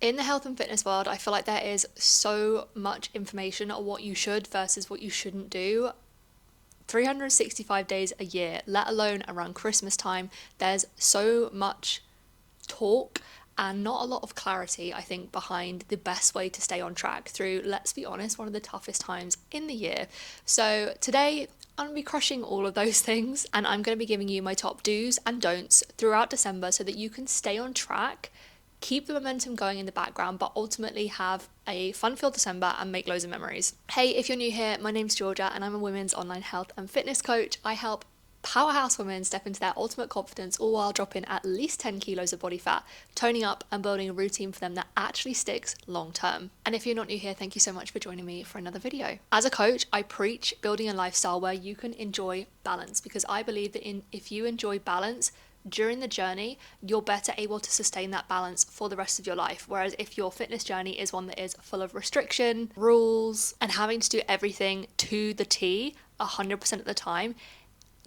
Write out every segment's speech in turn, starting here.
In the health and fitness world, I feel like there is so much information on what you should versus what you shouldn't do. 365 days a year, let alone around Christmas time, there's so much talk and not a lot of clarity, I think, behind the best way to stay on track through, let's be honest, one of the toughest times in the year. So today, I'm going to be crushing all of those things, and I'm going to be giving you my top do's and don'ts throughout December so that you can stay on track, keep the momentum going in the background, but ultimately have a fun-filled December and make loads of memories. Hey, if you're new here, my name's Georgia and I'm a women's online health and fitness coach. I help powerhouse women step into their ultimate confidence, all while dropping at least 10 kilos of body fat, toning up and building a routine for them that actually sticks long term. And if you're not new here, thank you so much for joining me for another video. As a coach, I preach building a lifestyle where you can enjoy balance, because I believe that if you enjoy balance during the journey, you're better able to sustain that balance for the rest of your life. Whereas if your fitness journey is one that is full of restriction, rules, and having to do everything to the T 100% of the time,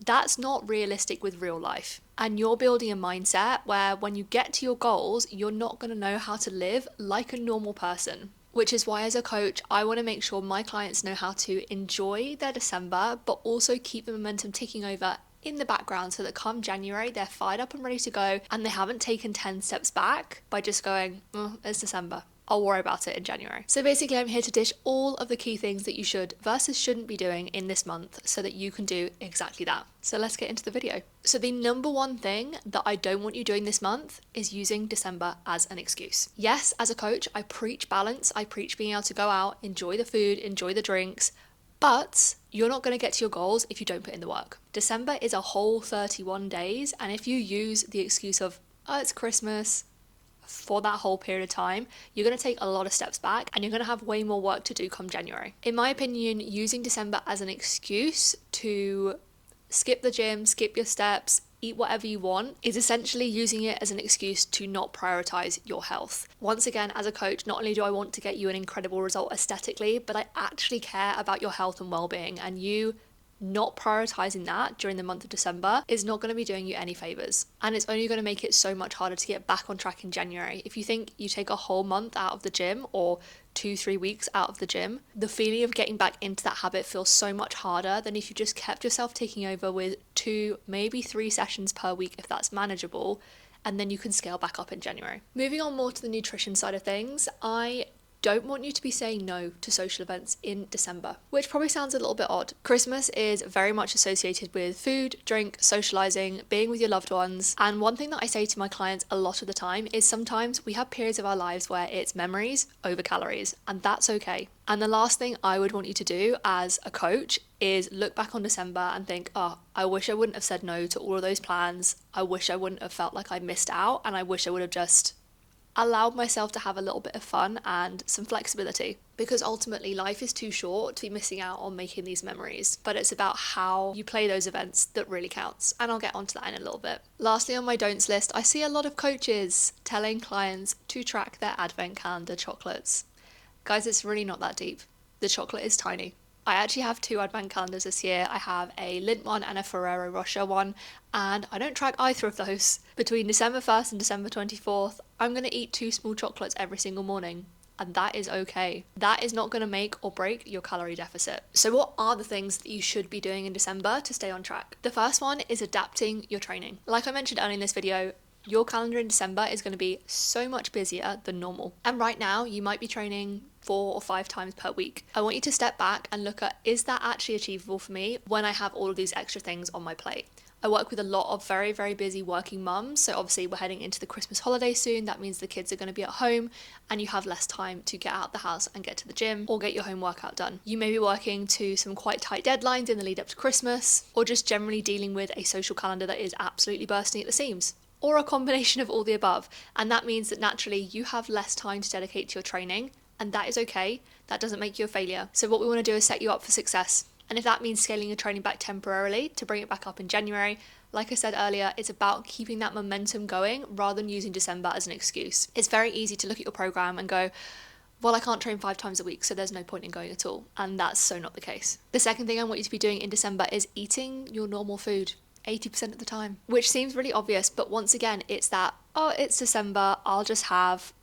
that's not realistic with real life. And you're building a mindset where when you get to your goals, you're not going to know how to live like a normal person. Which is why as a coach, I want to make sure my clients know how to enjoy their December, but also keep the momentum ticking over in the background so that come January, they're fired up and ready to go and they haven't taken 10 steps back by just going, oh, it's December. I'll worry about it in January. So basically, I'm here to dish all of the key things that you should versus shouldn't be doing in this month so that you can do exactly that. So let's get into the video. So the number one thing that I don't want you doing this month is using December as an excuse. Yes, as a coach, I preach balance. I preach being able to go out, enjoy the food, enjoy the drinks, but you're not going to get to your goals if you don't put in the work. December is a whole 31 days, and if you use the excuse of, oh, it's Christmas, for that whole period of time, you're going to take a lot of steps back and you're going to have way more work to do come January. In my opinion, using December as an excuse to skip the gym, skip your steps, eat whatever you want, is essentially using it as an excuse to not prioritize your health. Once again, as a coach, not only do I want to get you an incredible result aesthetically, but I actually care about your health and well-being, and you not prioritizing that during the month of December is not going to be doing you any favors. And it's only going to make it so much harder to get back on track in January. If you think you take a whole month out of the gym or 2-3 weeks out of the gym, the feeling of getting back into that habit feels so much harder than if you just kept yourself taking over with 2, maybe 3 sessions per week if that's manageable, and then you can scale back up in January. Moving on more to the nutrition side of things, I don't want you to be saying no to social events in December, which probably sounds a little bit odd. Christmas is very much associated with food, drink, socializing, being with your loved ones. And one thing that I say to my clients a lot of the time is sometimes we have periods of our lives where it's memories over calories, and that's okay. And the last thing I would want you to do as a coach is look back on December and think, oh, I wish I wouldn't have said no to all of those plans. I wish I wouldn't have felt like I missed out, and I wish I would have just allowed myself to have a little bit of fun and some flexibility, because ultimately life is too short to be missing out on making these memories, but it's about how you play those events that really counts, and I'll get onto that in a little bit. Lastly, on my don'ts list, I see a lot of coaches telling clients to track their advent calendar chocolates. Guys, it's really not that deep. The chocolate is tiny. I actually have 2 advent calendars this year. I have a Lindt one and a Ferrero Rocher one, and I don't track either of those. Between December 1st and December 24th, I'm going to eat 2 small chocolates every single morning, and that is okay. That is not going to make or break your calorie deficit. So what are the things that you should be doing in December to stay on track? The first one is adapting your training. Like I mentioned earlier in this video, your calendar in December is going to be so much busier than normal. And right now, you might be training 4 or 5 times per week. I want you to step back and look at, is that actually achievable for me when I have all of these extra things on my plate? I work with a lot of very, very busy working mums. So obviously we're heading into the Christmas holiday soon. That means the kids are going to be at home and you have less time to get out the house and get to the gym or get your home workout done. You may be working to some quite tight deadlines in the lead up to Christmas, or just generally dealing with a social calendar that is absolutely bursting at the seams, or a combination of all the above. And that means that naturally you have less time to dedicate to your training, and that is okay. That doesn't make you a failure. So what we want to do is set you up for success. And if that means scaling your training back temporarily to bring it back up in January, like I said earlier, it's about keeping that momentum going rather than using December as an excuse. It's very easy to look at your program and go, well, I can't train 5 times a week, so there's no point in going at all. And that's so not the case. The second thing I want you to be doing in December is eating your normal food 80% of the time, which seems really obvious. But once again, it's that, oh, it's December, I'll just have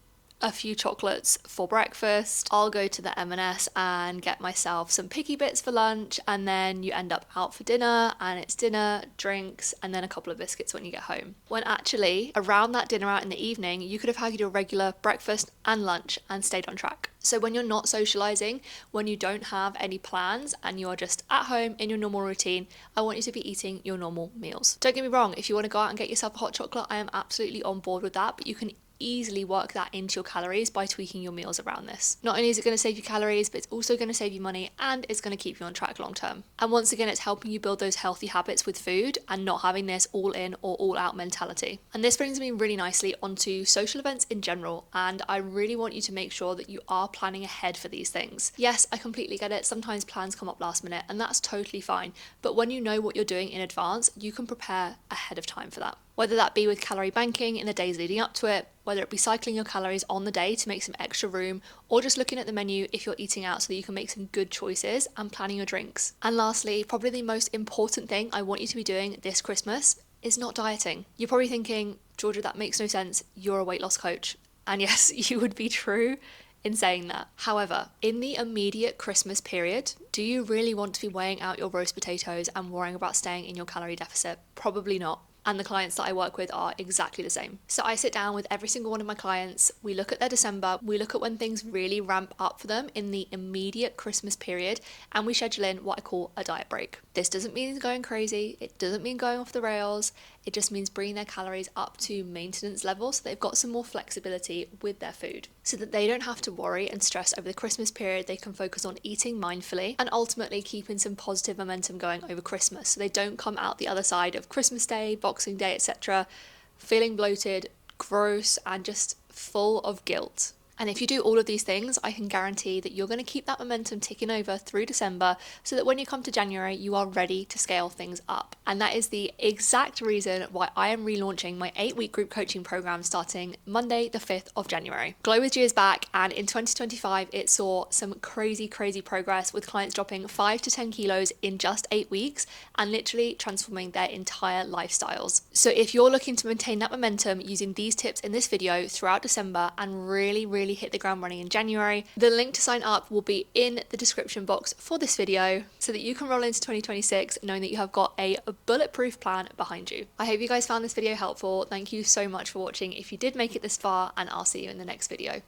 a few chocolates for breakfast. I'll go to the M&S and get myself some picky bits for lunch, and then you end up out for dinner, and it's dinner, drinks, and then a couple of biscuits when you get home. When actually, around that dinner out in the evening, you could have had your regular breakfast and lunch and stayed on track. So when you're not socialising, when you don't have any plans and you are just at home in your normal routine, I want you to be eating your normal meals. Don't get me wrong, if you want to go out and get yourself a hot chocolate, I am absolutely on board with that, but you can easily work that into your calories by tweaking your meals around this. Not only is it going to save you calories, but it's also going to save you money, and it's going to keep you on track long term. And once again, it's helping you build those healthy habits with food and not having this all in or all out mentality. And this brings me really nicely onto social events in general, and I really want you to make sure that you are planning ahead for these things. Yes, I completely get it. Sometimes plans come up last minute, and that's totally fine. But when you know what you're doing in advance, you can prepare ahead of time for that. Whether that be with calorie banking in the days leading up to it, whether it be cycling your calories on the day to make some extra room, or just looking at the menu if you're eating out so that you can make some good choices, and planning your drinks. And lastly, probably the most important thing I want you to be doing this Christmas is not dieting. You're probably thinking, Georgia, that makes no sense. You're a weight loss coach. And yes, you would be true in saying that. However, in the immediate Christmas period, do you really want to be weighing out your roast potatoes and worrying about staying in your calorie deficit? Probably not. And the clients that I work with are exactly the same. So I sit down with every single one of my clients, we look at their December, we look at when things really ramp up for them in the immediate Christmas period, and we schedule in what I call a diet break. This doesn't mean going crazy, it doesn't mean going off the rails, it just means bringing their calories up to maintenance level so they've got some more flexibility with their food, so that they don't have to worry and stress over the Christmas period. They can focus on eating mindfully and ultimately keeping some positive momentum going over Christmas, so they don't come out the other side of Christmas Day, Boxing Day, etc., feeling bloated, gross, and just full of guilt. And if you do all of these things, I can guarantee that you're going to keep that momentum ticking over through December so that when you come to January, you are ready to scale things up. And that is the exact reason why I am relaunching my 8-week group coaching program starting Monday, the 5th of January. Glow with G is back, and in 2025, it saw some crazy progress with clients dropping 5 to 10 kilos in just 8 weeks and literally transforming their entire lifestyles. So if you're looking to maintain that momentum using these tips in this video throughout December and really hit the ground running in January, the link to sign up will be in the description box for this video so that you can roll into 2026 knowing that you have got a bulletproof plan behind you. I hope you guys found this video helpful. Thank you so much for watching if you did make it this far, and I'll see you in the next video.